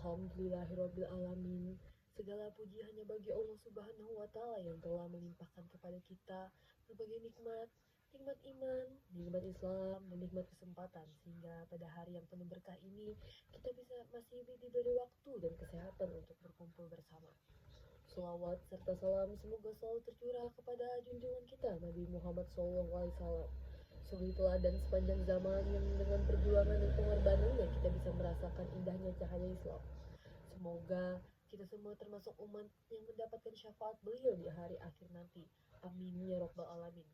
Alhamdulillahirabbil alamin. Segala puji hanya bagi Allah Subhanahu wa taala yang telah melimpahkan kepada kita berbagai nikmat, nikmat iman, nikmat Islam, dan nikmat kesempatan sehingga pada hari yang penuh berkah ini kita masih diberi waktu dan kesehatan untuk berkumpul bersama. Salawat serta salam semoga selalu tercurah kepada junjungan kita Nabi Muhammad SAW sebagai teladan sepanjang zaman yang dengan perjuangan dan pengorbanannya kita bisa merasakan indahnya cahaya Islam. Semoga kita semua termasuk umat yang mendapatkan syafaat beliau di hari akhir nanti. Amin ya robbal alamin.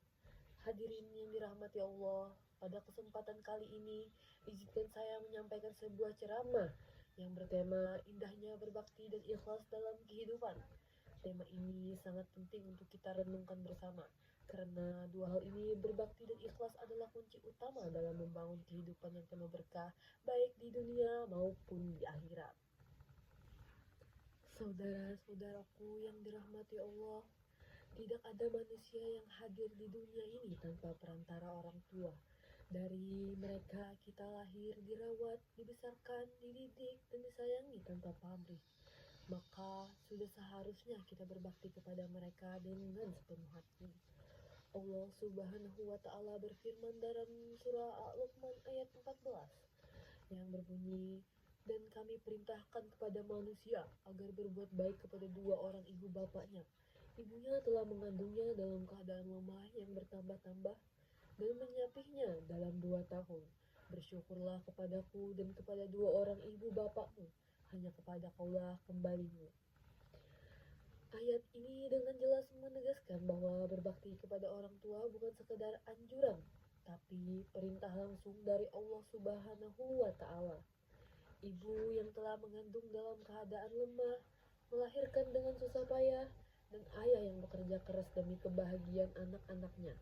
Hadirin yang dirahmati Allah, pada kesempatan kali ini izinkan saya menyampaikan sebuah ceramah yang bertema indahnya berbakti dan ikhlas dalam kehidupan. Tema ini sangat penting untuk kita renungkan bersama, karena dua hal ini, berbakti dan ikhlas, adalah kunci utama dalam membangun kehidupan yang penuh berkah, baik di dunia maupun di akhirat. Saudara-saudaraku yang dirahmati Allah, tidak ada manusia yang hadir di dunia ini tanpa perantara orang tua. Dari mereka kita lahir, dirawat, dibesarkan, dididik, dan disayangi tanpa pamrih. Maka sudah seharusnya kita berbakti kepada mereka dengan sepenuh hati. Allah Subhanahu wa taala berfirman dalam surah Al-Luqman ayat 14 yang berbunyi, dan kami perintahkan kepada manusia agar berbuat baik kepada dua orang ibu bapaknya. Ibunya telah mengandungnya dalam keadaan lemah yang bertambah-tambah dan menyapihnya dalam 2 tahun. Bersyukurlah kepadaku dan kepada dua orang ibu bapakmu, hanya kepada kaulah kembalimu. Ayat ini dengan jelas menegaskan bahwa berbakti kepada orang tua bukan sekedar anjuran, tapi perintah langsung dari Allah Subhanahu wa taala. Ibu yang telah mengandung dalam keadaan lemah, melahirkan dengan susah payah, dan ayah yang bekerja keras demi kebahagiaan anak-anaknya.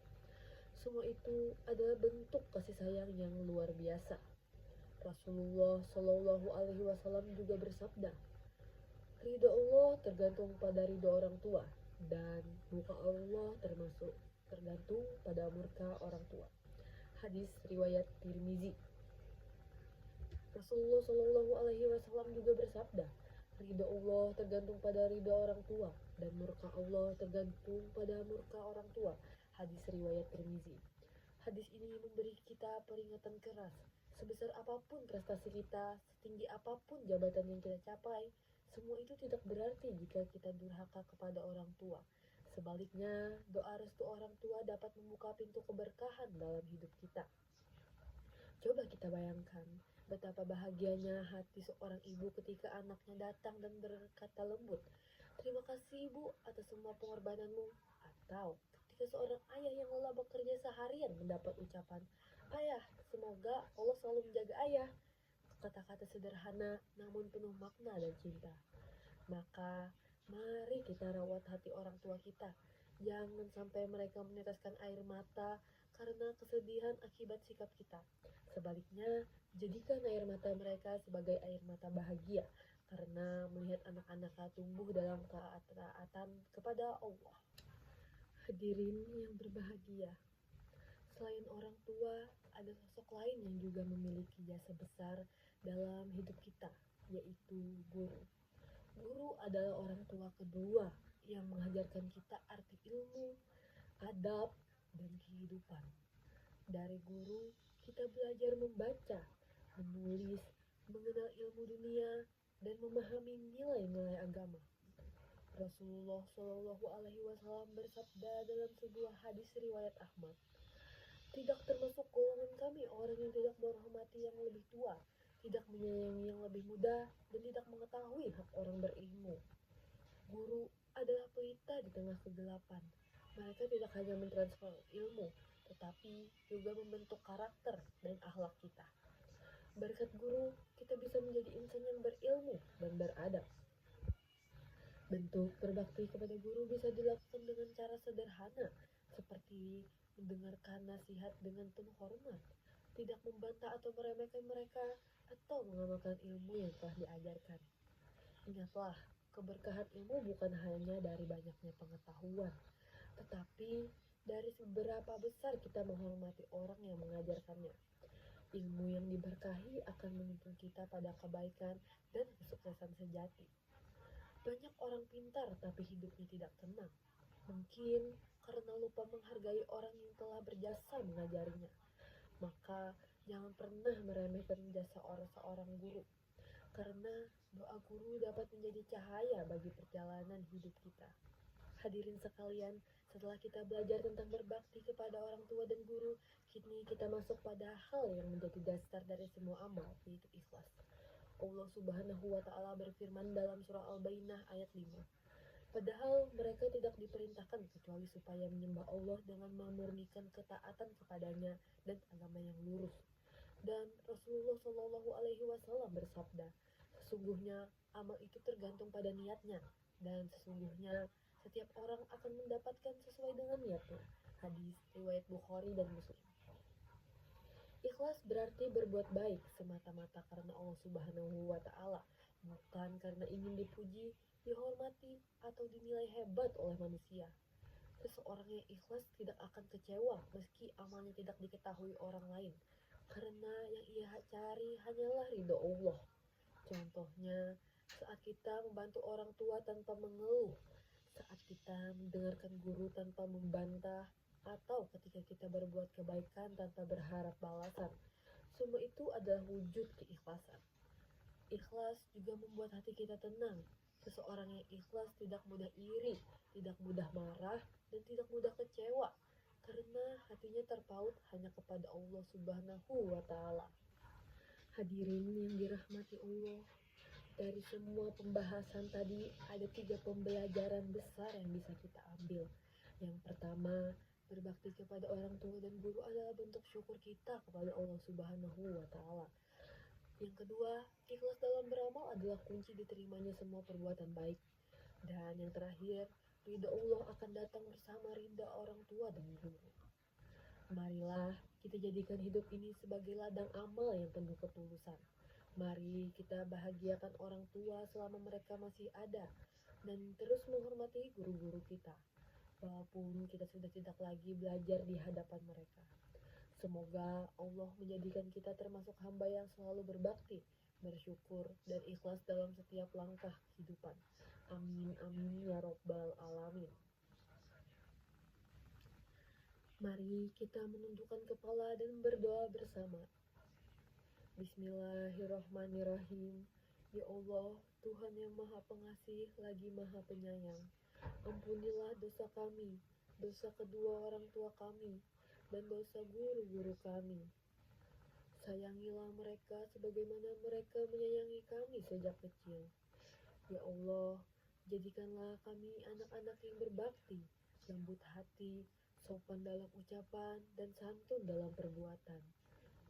Semua itu adalah bentuk kasih sayang yang luar biasa. Rasulullah Shallallahu Alaihi Wasallam juga bersabda, ridho Allah tergantung pada ridho orang tua, dan murka Allah tergantung pada murka orang tua. Hadis riwayat Tirmizi. Rasulullah Shallallahu Alaihi Wasallam juga bersabda, ridho Allah tergantung pada ridho orang tua, dan murka Allah tergantung pada murka orang tua. Hadis riwayat Tirmizi. Hadis ini memberi kita peringatan keras. Sebesar apapun prestasi kita, setinggi apapun jabatan yang kita capai, semua itu tidak berarti jika kita durhaka kepada orang tua. Sebaliknya, doa restu orang tua dapat membuka pintu keberkahan dalam hidup kita. Coba kita bayangkan betapa bahagianya hati seorang ibu ketika anaknya datang dan berkata lembut, terima kasih ibu atas semua pengorbananmu. Atau ketika seorang ayah yang lelah bekerja seharian mendapat ucapan, ayah, semoga Allah selalu menjaga ayah. Kata-kata sederhana namun penuh makna dan cinta. Maka mari kita rawat hati orang tua kita. Jangan sampai mereka meneteskan air mata karena kesedihan akibat sikap kita. Sebaliknya, jadikan air mata mereka sebagai air mata bahagia karena melihat anak-anaknya tumbuh dalam ketaatan kepada Allah. Hadirin yang berbahagia, selain orang tua, ada sosok lain yang juga memiliki jasa besar dalam hidup kita, yaitu guru. Guru adalah orang tua kedua yang mengajarkan kita arti ilmu, adab, dan kehidupan. Dari guru, kita belajar membaca, menulis, mengenal ilmu dunia, dan memahami nilai-nilai agama. Rasulullah Shallallahu Alaihi Wasallam bersabda dalam sebuah hadis riwayat Ahmad, tidak termasuk golongan kami orang yang tidak menghormati yang lebih tua, tidak menyayangi yang lebih muda, dan tidak mengetahui hak orang berilmu. Guru adalah pelita di tengah kegelapan. Mereka tidak hanya mentransfer ilmu, tetapi juga membentuk karakter dan akhlak kita. Berkat guru, kita bisa menjadi insan yang berilmu dan beradab. Bentuk berbakti kepada guru bisa dilakukan dengan cara sederhana, seperti mendengarkan nasihat dengan penuh hormat, tidak membantah atau meremehkan mereka, atau mengamalkan ilmu yang telah diajarkan. Ingatlah, keberkahan ilmu bukan hanya dari banyaknya pengetahuan, tetapi dari seberapa besar kita menghormati orang yang mengajarkannya. Ilmu yang diberkahi akan menuntun kita pada kebaikan dan kesuksesan sejati. Banyak orang pintar tapi hidupnya tidak tenang. Mungkin karena lupa menghargai orang yang telah berjasa mengajarinya. Maka jangan pernah meremehkan jasa seorang guru, karena doa guru dapat menjadi cahaya bagi perjalanan hidup kita. Hadirin sekalian, setelah kita belajar tentang berbakti kepada orang tua dan guru, kini kita masuk pada hal yang menjadi dasar dari semua amal, yaitu ikhlas. Allah Subhanahu wa Ta'ala berfirman dalam surah Al-Baqarah ayat 5. Padahal mereka tidak diperintahkan kecuali supaya menyembah Allah dengan memurnikan ketaatan kepadanya dan agama yang lurus. Dan Rasulullah Shallallahu Alaihi Wasallam bersabda, sesungguhnya amal itu tergantung pada niatnya, dan sesungguhnya setiap orang akan mendapatkan sesuai dengan niatnya. Hadis riwayat Bukhari dan Muslim. Ikhlas berarti berbuat baik semata-mata karena Allah Subhanahu wa Ta'ala, bukan karena ingin dipuji, dihormati, atau dinilai hebat oleh manusia. Seseorang yang ikhlas tidak akan kecewa meski amalnya tidak diketahui orang lain, karena yang ia cari hanyalah ridho Allah. Contohnya, saat kita membantu orang tua tanpa mengeluh, saat kita mendengarkan guru tanpa membantah, atau ketika kita berbuat kebaikan tanpa berharap balasan. Semua itu adalah wujud keikhlasan. Ikhlas juga membuat hati kita tenang. Seseorang yang ikhlas tidak mudah iri, tidak mudah marah, dan tidak mudah kecewa, karena hatinya terpaut hanya kepada Allah Subhanahu wa Ta'ala. Hadirin yang dirahmati Allah, dari semua pembahasan tadi ada 3 pembelajaran besar yang bisa kita ambil. Yang pertama, berbakti kepada orang tua dan guru adalah bentuk syukur kita kepada Allah Subhanahu wa Ta'ala. Yang kedua, ikhlas dalam beramal adalah kunci diterimanya semua perbuatan baik. Dan yang terakhir, ridha Allah akan datang bersama ridha orang tua dan guru. Marilah kita jadikan hidup ini sebagai ladang amal yang penuh ketulusan. Mari kita bahagiakan orang tua selama mereka masih ada, dan terus menghormati guru-guru kita, walaupun kita sudah tidak lagi belajar di hadapan mereka. Semoga Allah menjadikan kita termasuk hamba yang selalu berbakti, bersyukur, dan ikhlas dalam setiap langkah kehidupan. Amin amin ya robbal alamin. Mari kita menundukkan kepala dan berdoa bersama. Bismillahirrahmanirrahim. Ya Allah, Tuhan yang Maha Pengasih lagi Maha Penyayang, ampunilah dosa kami, dosa kedua orang tua kami, dan dosa guru-guru kami. Sayangilah mereka sebagaimana mereka menyayangi kami sejak kecil. Ya Allah, jadikanlah kami anak-anak yang berbakti, lembut hati, sopan dalam ucapan, dan santun dalam perbuatan.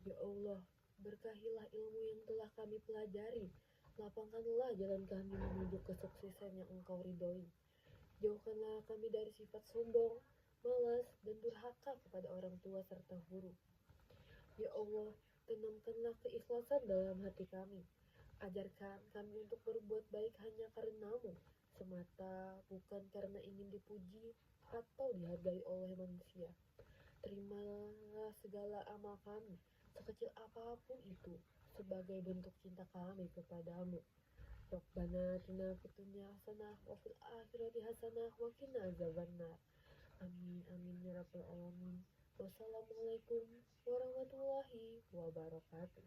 Ya Allah, berkahilah ilmu yang telah kami pelajari, lapangkanlah jalan kami menuju kesuksesan yang Engkau ridhoi. Jauhkanlah kami dari sifat sombong, malas, dan durhaka kepada orang tua serta guru. Ya Allah, tanamkanlah keikhlasan dalam hati kami. Ajarkan kami untuk berbuat baik hanya karena-Mu semata, bukan karena ingin dipuji atau dihargai oleh manusia. Terimalah segala amal kami, sekecil apapun itu, sebagai bentuk cinta kami kepadamu. Rabbana atina fid dunya hasanah wa fil akhirati hasanah wa qina azabannar. Amin amin ya rabbal alamin. Wassalamualaikum warahmatullahi wabarakatuh.